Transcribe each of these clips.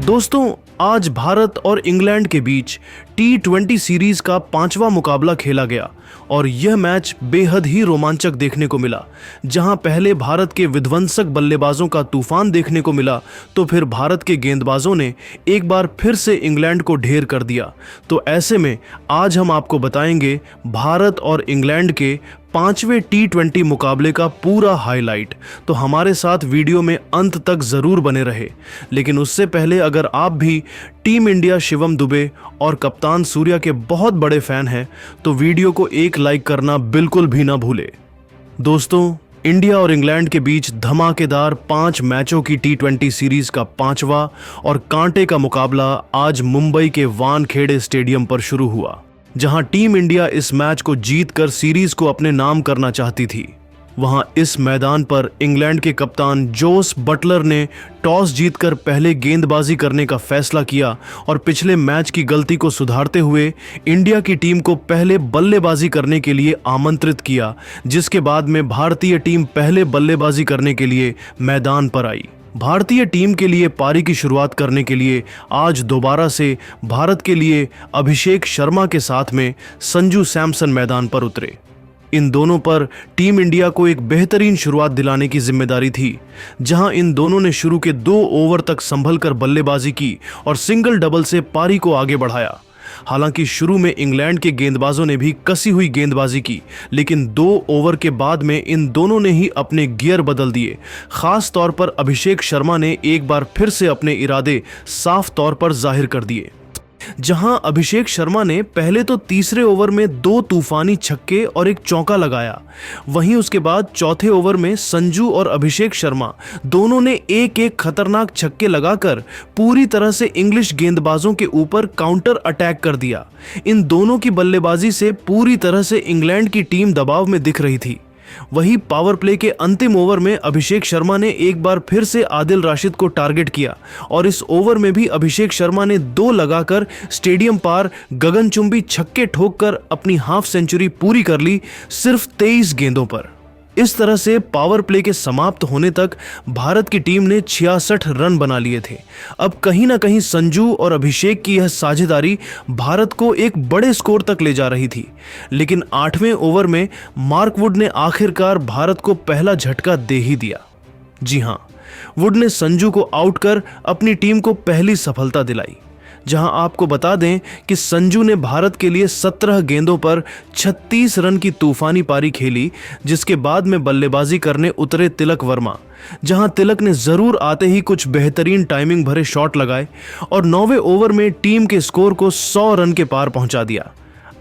दोस्तों, आज भारत और इंग्लैंड के बीच T20 सीरीज का 5वां मुकाबला खेला गया और यह मैच बेहद ही रोमांचक देखने को मिला। जहां पहले भारत के विध्वंसक बल्लेबाजों का तूफान देखने को मिला, तो फिर भारत के गेंदबाजों ने एक बार फिर से इंग्लैंड को ढेर कर दिया। तो ऐसे में आज हम आपको बताएंगे भारत और इंग्लैंड के 5वें T20 मुकाबले का पूरा हाईलाइट। तो हमारे साथ वीडियो में अंत तक जरूर बने रहे। लेकिन उससे पहले अगर आप भी टीम इंडिया शिवम दुबे और कप्तान सूर्या के बहुत बड़े फैन हैं, तो वीडियो को एक लाइक करना बिल्कुल भी ना भूले। दोस्तों, इंडिया और इंग्लैंड के बीच धमाकेदार 5 मैचों की T20 सीरीज का 5वां और कांटे का मुकाबला आज मुंबई के वानखेड़े स्टेडियम पर शुरू हुआ, जहां टीम इंडिया इस मैच को जीतकर सीरीज को अपने नाम करना चाहती थी। वहां इस मैदान पर इंग्लैंड के कप्तान जोस बटलर ने टॉस जीतकर पहले गेंदबाजी करने का फैसला किया और पिछले मैच की गलती को सुधारते हुए इंडिया की टीम को पहले बल्लेबाजी करने के लिए आमंत्रित किया, जिसके बाद में भारतीय टीम पहले बल्लेबाजी करने के लिए मैदान पर आई। भारतीय टीम के लिए पारी की शुरुआत करने के लिए आज दोबारा से भारत के लिए अभिषेक शर्मा के साथ में संजू सैमसन मैदान पर उतरे। इन दोनों पर टीम इंडिया को एक बेहतरीन शुरुआत दिलाने की जिम्मेदारी थी, जहां इन दोनों ने शुरू के 2 ओवर तक संभलकर बल्लेबाजी की और सिंगल डबल से पारी को आगे बढ़ाया। हालांकि शुरू में इंग्लैंड के गेंदबाजों ने भी कसी हुई गेंदबाजी की, लेकिन 2 ओवर के बाद में इन दोनों ने ही अपने गियर बदल दिए। खास तौर पर अभिषेक शर्मा ने एक बार फिर से अपने इरादे साफ तौर पर जाहिर कर दिए। जहां अभिषेक शर्मा ने पहले तो तीसरे ओवर में 2 तूफानी छक्के और एक चौका लगाया, वहीं उसके बाद चौथे ओवर में संजू और अभिषेक शर्मा दोनों ने एक खतरनाक छक्के लगाकर पूरी तरह से इंग्लिश गेंदबाजों के ऊपर काउंटर अटैक कर दिया। इन दोनों की बल्लेबाजी से पूरी तरह से इंग्लैंड की टीम दबाव में दिख रही थी। वही पावर प्ले के अंतिम ओवर में अभिषेक शर्मा ने एक बार फिर से आदिल राशिद को टारगेट किया और इस ओवर में भी अभिषेक शर्मा ने 2 लगाकर स्टेडियम पार गगनचुंबी छक्के ठोककर अपनी हाफ सेंचुरी पूरी कर ली, सिर्फ 23 गेंदों पर। इस तरह से पावर प्ले के समाप्त होने तक भारत की टीम ने 66 रन बना लिए थे। अब कहीं ना कहीं संजू और अभिषेक की यह साझेदारी भारत को एक बड़े स्कोर तक ले जा रही थी, लेकिन 8वें ओवर में मार्क वुड ने आखिरकार भारत को पहला झटका दे ही दिया। जी हां, वुड ने संजू को आउट कर अपनी टीम को पहली सफलता दिलाई। जहां आपको बता दें कि संजू ने भारत के लिए 17 गेंदों पर 36 रन की तूफानी पारी खेली, जिसके बाद में बल्लेबाजी करने उतरे तिलक वर्मा। जहां तिलक ने जरूर आते ही कुछ बेहतरीन टाइमिंग भरे शॉट लगाए और 9वें ओवर में टीम के स्कोर को 100 रन के पार पहुंचा दिया।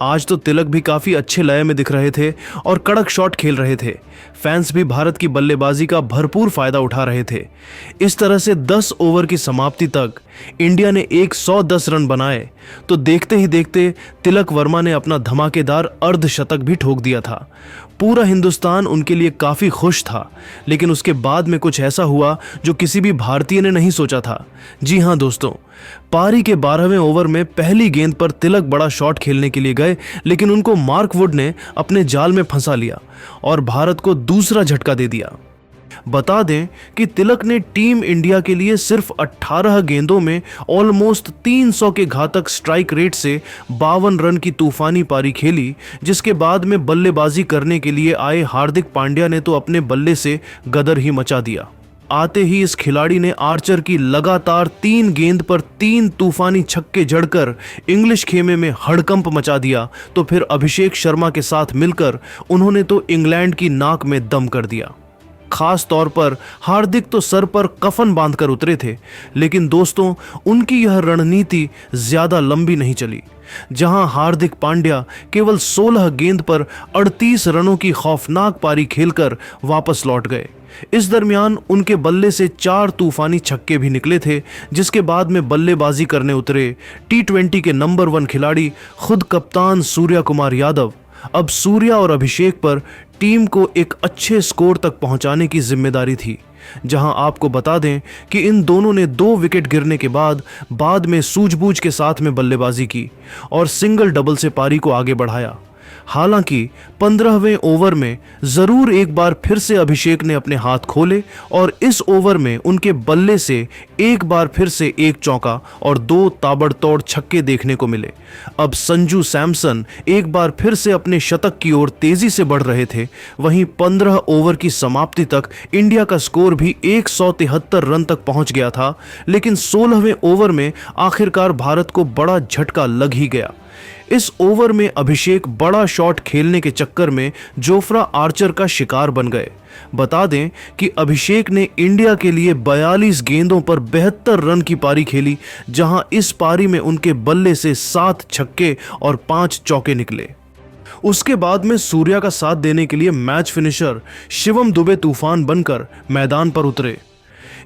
आज तो तिलक भी काफी अच्छे लय में दिख रहे थे और कड़क शॉट खेल रहे थे। फैंस भी भारत की बल्लेबाजी का भरपूर फायदा उठा रहे थे। इस तरह से 10 ओवर की समाप्ति तक इंडिया ने 110 रन बनाए, तो देखते ही देखते तिलक वर्मा ने अपना धमाकेदार अर्धशतक भी ठोक दिया था। पूरा हिंदुस्तान उनके लिए काफी खुश था, लेकिन उसके बाद में कुछ ऐसा हुआ जो किसी भी भारतीय ने नहीं सोचा था। जी हां दोस्तों, पारी के 12वें ओवर में पहली गेंद पर तिलक बड़ा शॉट खेलने के लिए गए, लेकिन उनको मार्क वुड ने अपने जाल में फंसा लिया और भारत को दूसरा झटका दे दिया। बता दें कि तिलक ने टीम इंडिया के लिए सिर्फ 18 गेंदों में ऑलमोस्ट 300 के घातक स्ट्राइक रेट से 52 रन की तूफानी पारी खेली, जिसके बाद में बल्लेबाजी करने के लिए आए हार्दिक पांड्या ने तो अपने बल्ले से गदर ही मचा दिया। आते ही इस खिलाड़ी ने आर्चर की लगातार 3 गेंद पर 3 तूफानी छक्के जड़कर इंग्लिश खेमे में हड़कंप मचा दिया। तो फिर अभिषेक शर्मा के साथ मिलकर उन्होंने तो इंग्लैंड की नाक में दम कर दिया। खास तौर पर हार्दिक तो सर पर कफन बांधकर उतरे थे, लेकिन दोस्तों उनकी यह रणनीति ज्यादा लंबी नहीं चली। जहां हार्दिक पांड्या केवल 16 गेंद पर 38 रनों की खौफनाक पारी खेलकर वापस लौट गए। इस दरमियान उनके बल्ले से 4 तूफानी छक्के भी निकले थे, जिसके बाद में बल्लेबाजी करने उतरे T20 के नंबर 1 खिलाड़ी खुद कप्तान सूर्या कुमार यादव। अब सूर्या और अभिषेक पर टीम को एक अच्छे स्कोर तक पहुंचाने की जिम्मेदारी थी। जहां आपको बता दें कि इन दोनों ने 2 विकेट गिरने के बाद में सूझबूझ के साथ में बल्लेबाजी की और सिंगल डबल से पारी को आगे बढ़ाया। हालांकि 15वें ओवर में जरूर एक बार फिर से अभिषेक ने अपने हाथ खोले और इस ओवर में उनके बल्ले से एक बार फिर से एक चौका और 2 ताबड़तोड़ छक्के देखने को मिले। अब संजू सैमसन एक बार फिर से अपने शतक की ओर तेजी से बढ़ रहे थे। वहीं 15 ओवर की समाप्ति तक इंडिया का स्कोर भी 173 रन तक पहुंच गया था, लेकिन 16वें ओवर में आखिरकार भारत को बड़ा झटका लग ही गया। इस ओवर में अभिषेक बड़ा शॉट खेलने के चक्कर में जोफ्रा आर्चर का शिकार बन गए। बता दें कि अभिषेक ने इंडिया के लिए 42 गेंदों पर 72 रन की पारी खेली, जहां इस पारी में उनके बल्ले से 7 छक्के और 5 चौके निकले। उसके बाद में सूर्या का साथ देने के लिए मैच फिनिशर शिवम दुबे तूफान बनकर मैदान पर उतरे।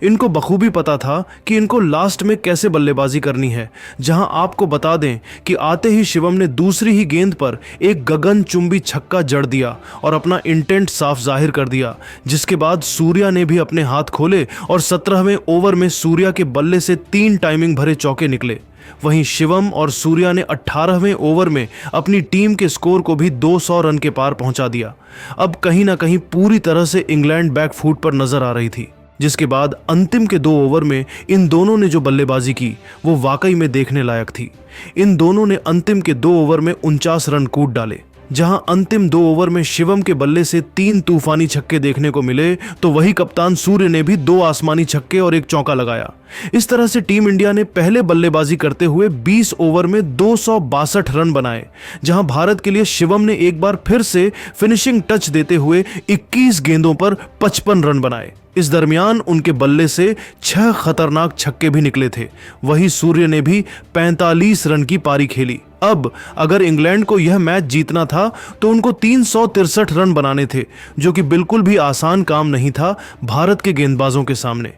इनको बखूबी पता था कि इनको लास्ट में कैसे बल्लेबाजी करनी है, जहां आपको बता दें कि आते ही शिवम ने दूसरी ही गेंद पर एक गगनचुंबी छक्का जड़ दिया और अपना इंटेंट साफ जाहिर कर दिया, जिसके बाद सूर्या ने भी अपने हाथ खोले और 17वें ओवर में सूर्या के बल्ले से 3 टाइमिंग भरे चौके निकले। वहीं शिवम और सूर्या ने 18वें ओवर में अपनी टीम के स्कोर को भी 200 रन के पार पहुंचा दिया। अब कहीं ना कहीं पूरी तरह से इंग्लैंड बैकफुट पर नजर आ रही थी, जिसके बाद अंतिम के 2 ओवर में इन दोनों ने जो बल्लेबाजी की वो वाकई में देखने लायक थी। इन दोनों ने अंतिम के 2 ओवर में 49 रन कूट डाले। जहां अंतिम 2 ओवर में शिवम के बल्ले से 3 तूफानी छक्के देखने को मिले, तो वही कप्तान सूर्य ने भी 2 आसमानी छक्के और एक चौका लगाया। इस तरह से टीम इंडिया ने पहले बल्लेबाजी करते हुए 20 ओवर में 262 रन बनाए, जहां भारत के लिए शिवम ने एक बार फिर से फिनिशिंग टच देते हुए 21 गेंदों पर 55 रन बनाए। इस दरमियान उनके बल्ले से 6 खतरनाक छक्के भी निकले थे। वही सूर्य ने भी 45 रन की पारी खेली। अब अगर इंग्लैंड को यह मैच जीतना था तो उनको 363 रन बनाने थे, जो कि बिल्कुल भी आसान काम नहीं था भारत के गेंदबाजों के सामने।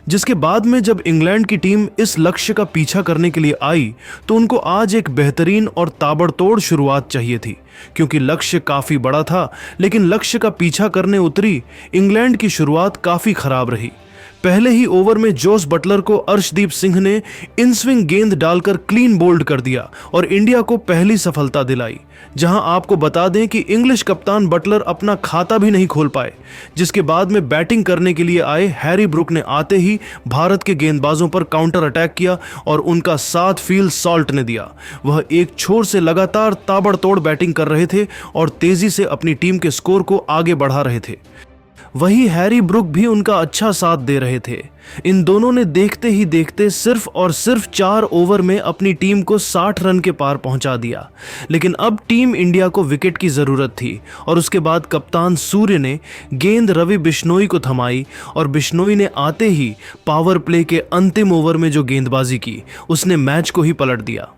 जिसके बाद में जब इंग्लैंड की टीम इस लक्ष्य का पीछा करने के लिए आई तो उनको आज एक बेहतरीन और ताबड़तोड़ शुरुआत चाहिए थी, क्योंकि लक्ष्य काफी बड़ा था। लेकिन लक्ष्य का पीछा करने उतरी इंग्लैंड की शुरुआत काफी खराब रही। पहले ही ओवर में जोस बटलर को अर्शदीप सिंह ने इन स्विंग गेंद डालकर क्लीन बोल्ड कर दिया और इंडिया को पहली सफलता दिलाई। जहां आपको बता दें कि इंग्लिश कप्तान बटलर अपना खाता भी नहीं खोल पाए, जिसके बाद में बैटिंग करने के लिए आए हैरी ब्रुक ने आते ही भारत के गेंदबाजों पर काउंटर अटैक किया और उनका साथ फील सॉल्ट ने दिया। वह एक छोर से लगातार ताबड़तोड़ बैटिंग कर रहे थे और तेजी से अपनी टीम के स्कोर को आगे बढ़ा रहे थे। वही हैरी ब्रुक भी उनका अच्छा साथ दे रहे थे। इन दोनों ने देखते ही देखते सिर्फ और सिर्फ 4 ओवर में अपनी टीम को 60 रन के पार पहुंचा दिया। लेकिन अब टीम इंडिया को विकेट की जरूरत थी और उसके बाद कप्तान सूर्य ने गेंद रवि बिश्नोई को थमाई और बिश्नोई ने आते ही पावर प्ले के अंतिम ओवर में जो गेंदबाजी की उसने मैच को ही पलट दिया।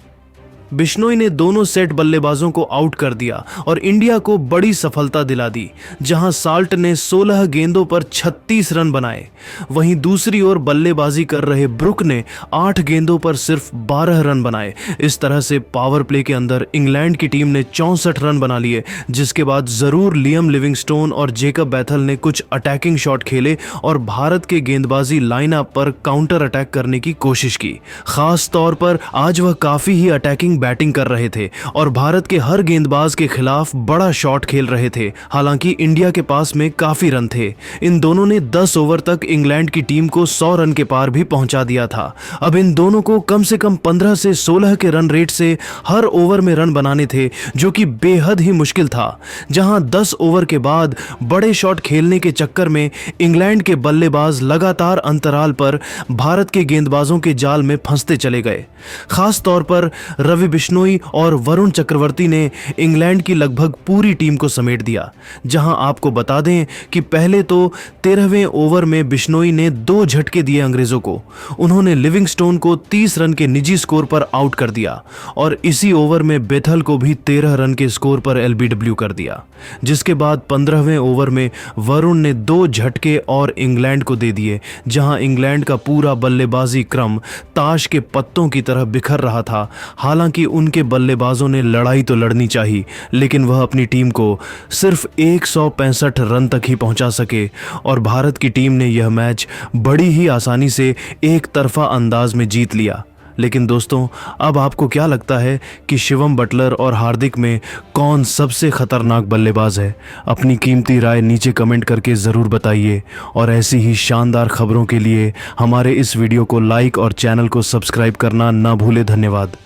बिश्नोई ने दोनों सेट बल्लेबाजों को आउट कर दिया और इंडिया को बड़ी सफलता दिला दी, जहां साल्ट ने 16 गेंदों पर 36 रन बनाए। वहीं दूसरी ओर बल्लेबाजी कर रहे ब्रुक ने 8 गेंदों पर सिर्फ 12 रन बनाए। इस तरह से पावर प्ले के अंदर इंग्लैंड की टीम ने 64 रन बना लिए, जिसके बाद जरूर लियम लिविंगस्टोन और जेकब बैथल ने कुछ अटैकिंग शॉट खेले और भारत के गेंदबाजी लाइनअप पर काउंटर अटैक करने की कोशिश की। खास तौर पर आज वह काफी ही अटैकिंग बैटिंग कर रहे थे और भारत के हर गेंदबाज के खिलाफ बड़ा शॉट खेल रहे थे। हालांकि इंडिया के पास में काफी रन थे। इन दोनों ने 10 ओवर तक इंग्लैंड की टीम को 100 रन के पार भी पहुंचा दिया था। अब इन दोनों को कम से कम 15 से 16 के रन रेट से हर ओवर में रन बनाने थे, जो कि बेहद ही मुश्किल था। जहां 10 ओवर के बाद बड़े शॉट खेलने के चक्कर में इंग्लैंड के बल्लेबाज लगातार अंतराल पर भारत के गेंदबाजों के जाल में फंसते चले गए। खास तौर पर रवि बिश्नोई और वरुण चक्रवर्ती ने इंग्लैंड की लगभग पूरी टीम को समेट दिया। जहां आपको बता दें कि पहले तो 13वें ओवर में बिश्नोई ने 2 झटके दिए अंग्रेजों को। उन्होंने लिविंगस्टोन को 30 रन के निजी स्कोर पर आउट कर दिया और इसी ओवर में बेथल को भी 13 रन के स्कोर पर एलबीडब्ल्यू कर दिया। जिसके बाद 15वें ओवर में वरुण ने 2 झटके और इंग्लैंड को दे दिए, जहां इंग्लैंड का पूरा बल्लेबाजी क्रम ताश के पत्तों की तरह बिखर रहा था। हालांकि उनके बल्लेबाजों ने लड़ाई तो लड़नी चाहिए, लेकिन वह अपनी टीम को सिर्फ 165 रन तक ही पहुंचा सके और भारत की टीम ने यह मैच बड़ी ही आसानी से एक तरफा अंदाज में जीत लिया। लेकिन दोस्तों, अब आपको क्या लगता है कि शिवम बटलर और हार्दिक में कौन सबसे खतरनाक बल्लेबाज है? अपनी कीमती राय नीचे कमेंट करके ज़रूर बताइए और ऐसी ही शानदार खबरों के लिए हमारे इस वीडियो को लाइक और चैनल को सब्सक्राइब करना ना भूले। धन्यवाद।